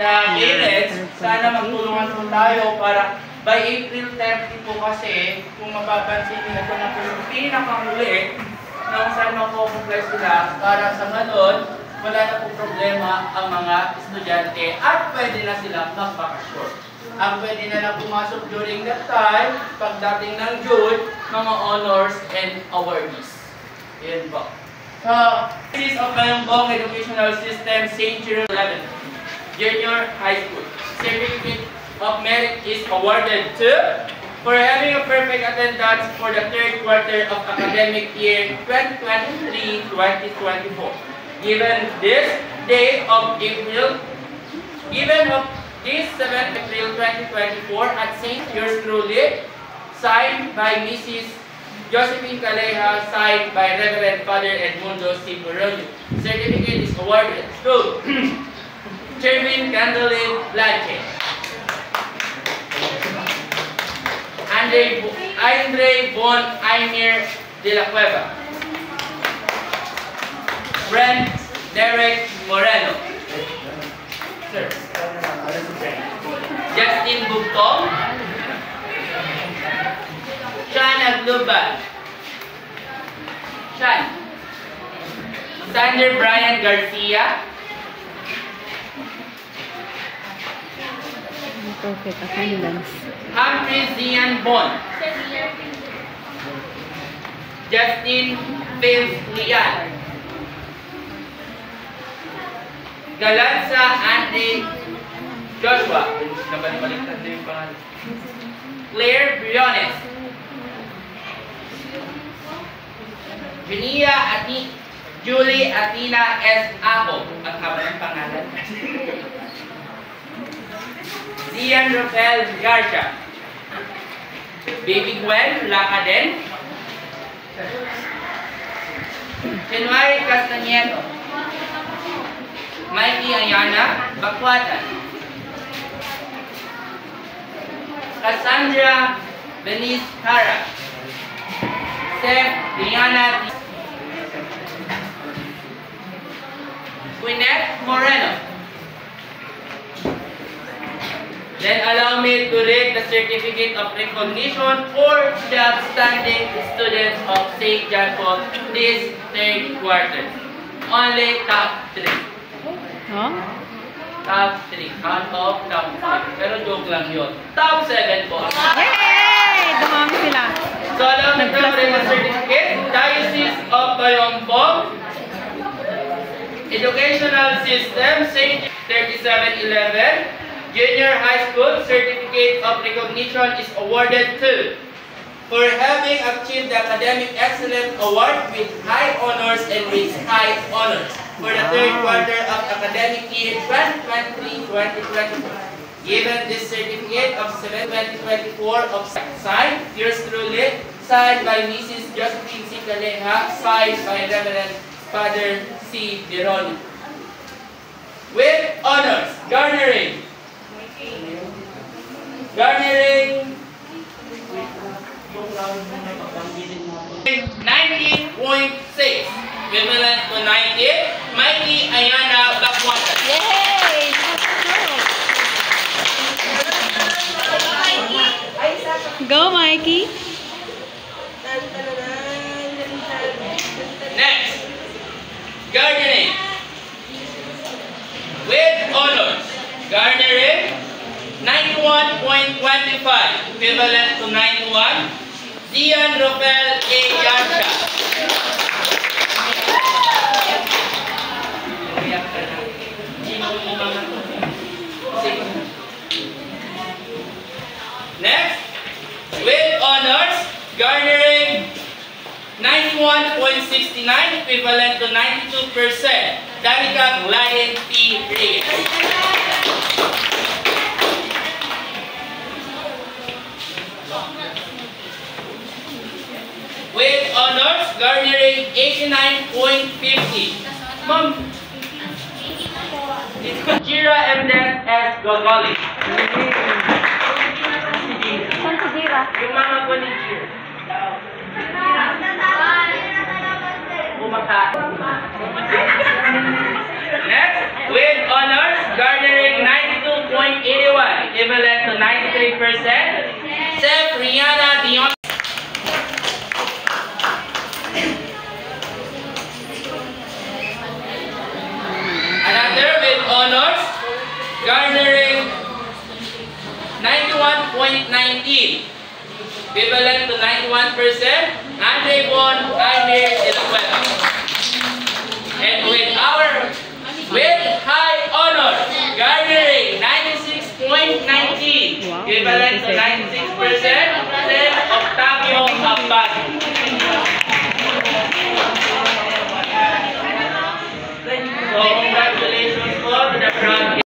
na parents, sana magtulungan po tayo para by April 30 po kasi, kung mapapansin nyo, ito na po yung pinakahuli na kung saan makukumplex sila para sa ganon, wala na po problema ang mga estudyante at pwede na silang magbakasyon. Ang pwede na lang pumasok during that time, pagdating ng June, mga honors and awardees. Yan po. So, this is of Bayongbong Educational System, St. Jerome 11, Junior High School. Certificate of Merit is awarded to for having a perfect attendance for the third quarter of academic year 2023-2024. Given this day of April, this 7th April 2024 at St. Yours truly, signed by Mrs. Josephine Caleja, signed by Reverend Father Edmundo C. Buronio. Certificate is awarded to Chervin Candolin Blanche, Andre Bon Aymir de la Cueva, Brent Derek Moreno, Sir. Justin Bugtong, Sean Agluban, Sander Brian Garcia, Humphrey Zian Bon, Justin Phils Lian, Galanza Andy Joshua, Claire Briones, Julie Athena S. Apo, ang haba ng pangalan. Zian Rafael Garcia, Baby Gwen Lacaden, January Castañedo, Mikey Ayana Bakwatan, Cassandra Benice Hara, Seth Diana Quinette Moreno. Then allow me to read the certificate of recognition for the outstanding students of St. John Paul this third quarter. Only top 3. Huh? Top 3. Out of top 3. Pero joke lang yun. Top 7 po. Yay! Dumami sila. So allow me to read the certificate. Diocese of Bayongbong Educational System, St. 3711, Junior High School. Certificate of recognition is awarded to for having achieved the Academic Excellence Award with high honors and with high honors for the third quarter of academic year 2023-2024. Given this certificate of 7/2024 of signed, yours truly, signed by Mrs. Josephine C. Caleja, signed by Reverend Father C. Buronio. With honors, garnering 19.6, equivalent to 90, Mikey Ayana Bakwata. Yay! Go, Mikey! Next, gardening with honors, garnering 91.25, equivalent to 91, Zian Rafael A. Yarsha. Next, with honors, garnering 91.69, equivalent to 92%, Danica Lion P. Reyes. With honors, garnering 89.50. Ma'am, Jira Emden S. Gogoli. Saan si Jira? Yung mga ko ni Jira. Next, with honors, garnering 90 equivalent to 93%. Seth, Rihanna, Dion. Another with honors, garnering 91.19, equivalent to 91%. Andre Bon, Andre Ilacuela. And with high honors, garnering 96.19, equivalent to 96%, Octavio Abad. So congratulations po to the front.